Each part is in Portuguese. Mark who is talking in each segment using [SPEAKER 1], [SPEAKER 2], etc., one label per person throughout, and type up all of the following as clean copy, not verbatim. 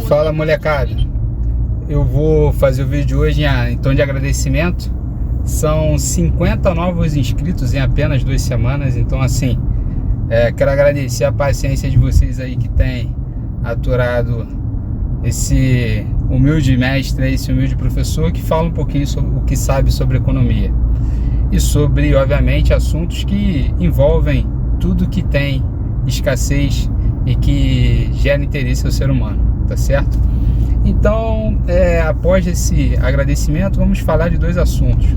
[SPEAKER 1] Fala, molecada, eu vou fazer o vídeo de hoje em tom de agradecimento. São 50 novos inscritos em apenas 2 semanas. Então assim, quero agradecer a paciência de vocês aí que tem aturado esse humilde mestre, esse humilde professor que fala um pouquinho sobre o que sabe sobre economia e sobre, obviamente, assuntos que envolvem tudo que tem escassez e que gera interesse ao ser humano, tá certo? Então, após esse agradecimento, vamos falar de 2 assuntos.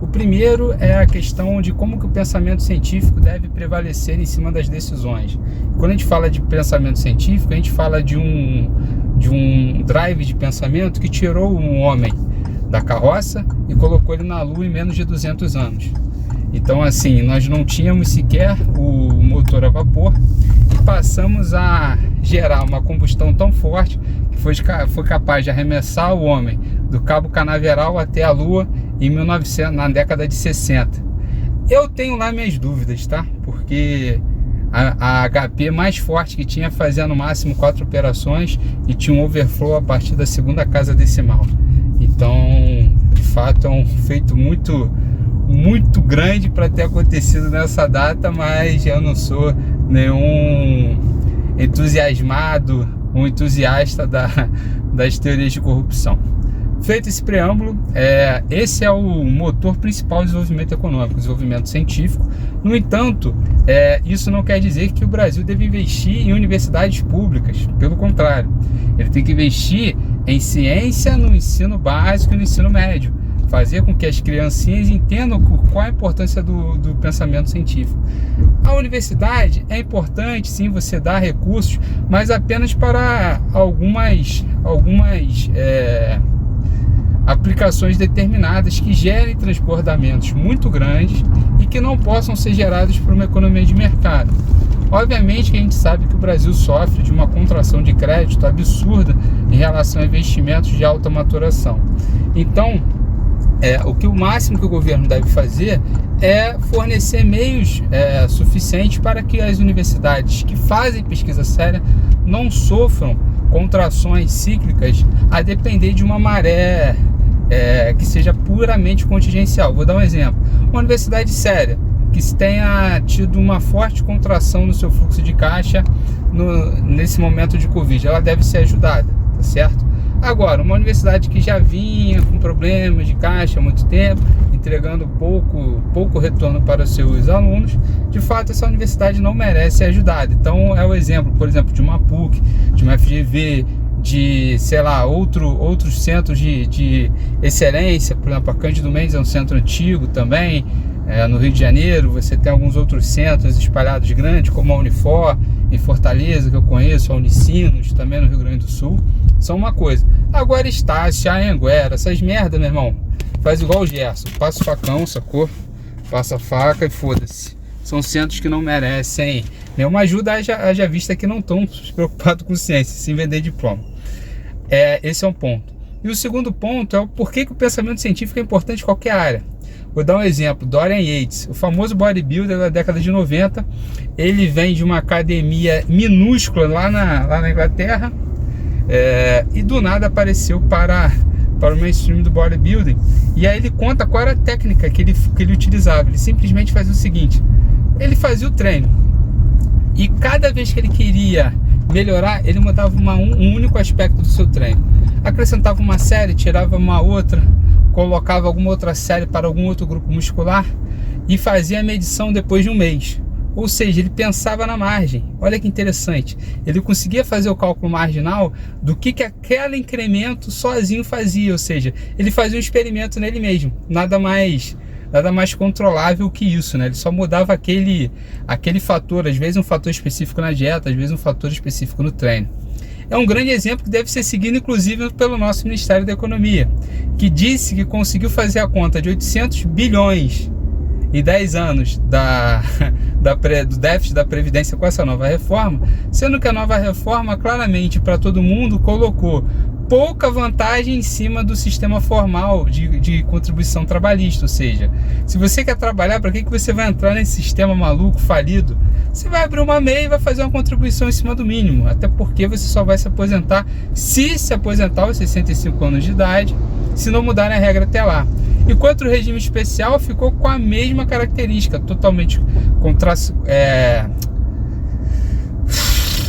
[SPEAKER 1] O primeiro é a questão de como que o pensamento científico deve prevalecer em cima das decisões. Quando a gente fala de pensamento científico, a gente fala de um drive de pensamento que tirou um homem da carroça e colocou ele na Lua em menos de 200 anos. Então assim, nós não tínhamos sequer o motor a vapor e passamos a gerar uma combustão tão forte que foi capaz de arremessar o homem do Cabo Canaveral até a Lua em 1900, na década de 60. Eu tenho lá minhas dúvidas, tá? Porque a HP mais forte que tinha fazia no máximo 4 operações e tinha um overflow a partir da 2ª casa decimal. Então, de fato, é um feito muito grande para ter acontecido nessa data, mas eu não sou nenhum entusiasmado ou entusiasta das teorias de corrupção. Feito esse preâmbulo, esse é o motor principal do desenvolvimento econômico, desenvolvimento científico. No entanto, isso não quer dizer que o Brasil deve investir em universidades públicas. Pelo contrário, ele tem que investir em ciência no ensino básico e no ensino médio. Fazer com que as criancinhas entendam qual a importância do pensamento científico. A universidade é importante, sim, você dá recursos, mas apenas para algumas aplicações determinadas que gerem transbordamentos muito grandes e que não possam ser gerados por uma economia de mercado. Obviamente que a gente sabe que o Brasil sofre de uma contração de crédito absurda em relação a investimentos de alta maturação. Então, o máximo que o governo deve fazer é fornecer meios suficientes para que as universidades que fazem pesquisa séria não sofram contrações cíclicas a depender de uma maré que seja puramente contingencial. Vou dar um exemplo. Uma universidade séria que tenha tido uma forte contração no seu fluxo de caixa nesse momento de Covid, ela deve ser ajudada, tá certo? Agora, uma universidade que já vinha com problemas de caixa há muito tempo, entregando pouco retorno para os seus alunos, de fato essa universidade não merece ser ajudada. Então é o exemplo, por exemplo, de uma PUC, de uma FGV, de, sei lá, outros centros de excelência. Por exemplo, a Cândido Mendes é um centro antigo também, no Rio de Janeiro. Você tem alguns outros centros espalhados grandes, como a Unifor, em Fortaleza, que eu conheço, a Unicinos, também no Rio Grande do Sul. São uma coisa. Agora Estácio, Anhanguera, essas merda, meu irmão, faz igual o Gerson, passa o facão, sacou? Passa a faca e foda-se. São centros que não merecem nenhuma ajuda, haja vista que não estão preocupados com ciência, sem vender diploma. Esse é um ponto. E o segundo ponto é o porquê que o pensamento científico é importante em qualquer área. Vou dar um exemplo, Dorian Yates, o famoso bodybuilder da década de 90, ele vem de uma academia minúscula lá na Inglaterra, e do nada apareceu para o mainstream do bodybuilding. E aí ele conta qual era a técnica que ele utilizava. Ele simplesmente fazia o seguinte: ele fazia o treino e cada vez que ele queria melhorar, ele mudava um único aspecto do seu treino, acrescentava uma série, tirava uma outra, colocava alguma outra série para algum outro grupo muscular e fazia a medição depois de um mês. Ou seja, ele pensava na margem. Olha que interessante. Ele conseguia fazer o cálculo marginal do que aquele incremento sozinho fazia. Ou seja, ele fazia um experimento nele mesmo. Nada mais controlável que isso, né? Ele só mudava aquele fator, às vezes um fator específico na dieta, às vezes um fator específico no treino. É um grande exemplo que deve ser seguido, inclusive, pelo nosso Ministério da Economia, que disse que conseguiu fazer a conta de 800 bilhões em 10 anos do déficit da Previdência com essa nova reforma, sendo que a nova reforma claramente para todo mundo colocou pouca vantagem em cima do sistema formal de contribuição trabalhista. Ou seja, se você quer trabalhar, para que você vai entrar nesse sistema maluco, falido? Você vai abrir uma MEI e vai fazer uma contribuição em cima do mínimo, até porque você só vai se aposentar, se aposentar aos 65 anos de idade, se não mudarem a regra até lá. Enquanto o regime especial ficou com a mesma característica, totalmente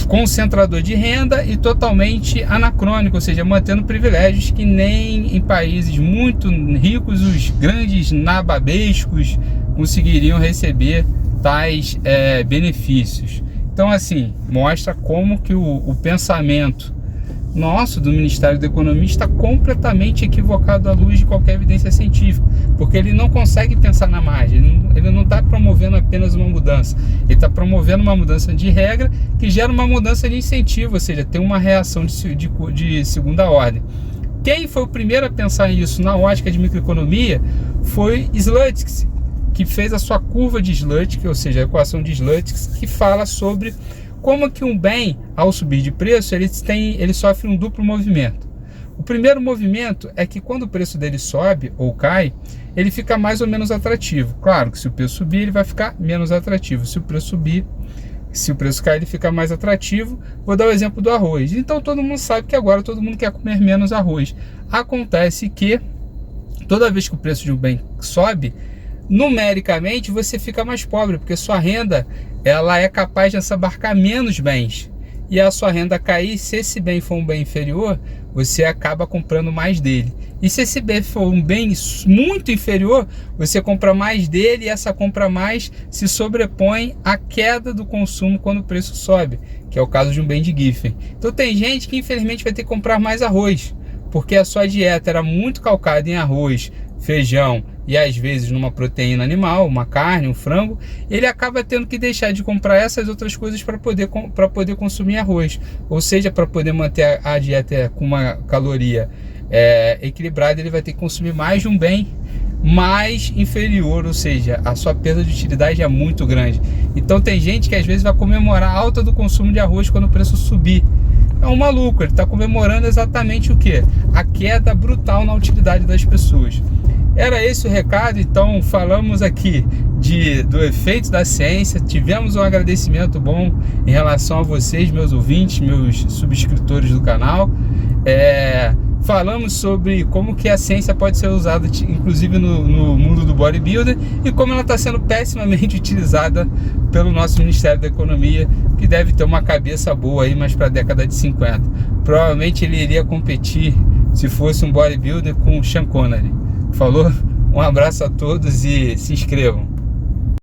[SPEAKER 1] concentrador de renda e totalmente anacrônico, ou seja, mantendo privilégios que nem em países muito ricos os grandes nababescos conseguiriam receber tais benefícios. Então, assim, mostra como que o pensamento nosso do Ministério da Economia está completamente equivocado à luz de qualquer evidência científica, porque ele não consegue pensar na margem, ele não está promovendo apenas uma mudança, ele está promovendo uma mudança de regra que gera uma mudança de incentivo, ou seja, tem uma reação de segunda ordem. Quem foi o primeiro a pensar nisso na ótica de microeconomia foi Slutsky, que fez a sua curva de Slutsky, ou seja, a equação de Slutsky, que fala sobre como que um bem, ao subir de preço, ele sofre um duplo movimento. O primeiro movimento é que quando o preço dele sobe ou cai, ele fica mais ou menos atrativo. Claro que se o preço subir, ele vai ficar menos atrativo. Se o preço cair, ele fica mais atrativo. Vou dar o exemplo do arroz. Então todo mundo sabe que agora todo mundo quer comer menos arroz. Acontece que toda vez que o preço de um bem sobe, numericamente você fica mais pobre, porque sua renda ela é capaz de abarcar menos bens, e a sua renda cair, se esse bem for um bem inferior, você acaba comprando mais dele, e se esse bem for um bem muito inferior, você compra mais dele, e essa compra mais se sobrepõe à queda do consumo quando o preço sobe, que é o caso de um bem de Giffen. Então tem gente que infelizmente vai ter que comprar mais arroz, porque a sua dieta era muito calcada em arroz, feijão e às vezes numa proteína animal, uma carne, um frango, ele acaba tendo que deixar de comprar essas outras coisas para poder consumir arroz, ou seja, para poder manter a dieta com uma caloria equilibrada, ele vai ter que consumir mais de um bem mais inferior, ou seja, a sua perda de utilidade é muito grande. Então tem gente que às vezes vai comemorar a alta do consumo de arroz quando o preço subir. É um maluco, ele está comemorando exatamente o que? A queda brutal na utilidade das pessoas. Era esse o recado. Então falamos aqui do efeito da ciência, tivemos um agradecimento bom em relação a vocês, meus ouvintes, meus subscritores do canal. Falamos sobre como que a ciência pode ser usada, inclusive no mundo do bodybuilder, e como ela está sendo pessimamente utilizada pelo nosso Ministério da Economia, que deve ter uma cabeça boa aí mais para a década de 50. Provavelmente ele iria competir, se fosse um bodybuilder, com o Sean Connery. Falou? Um abraço a todos e se inscrevam.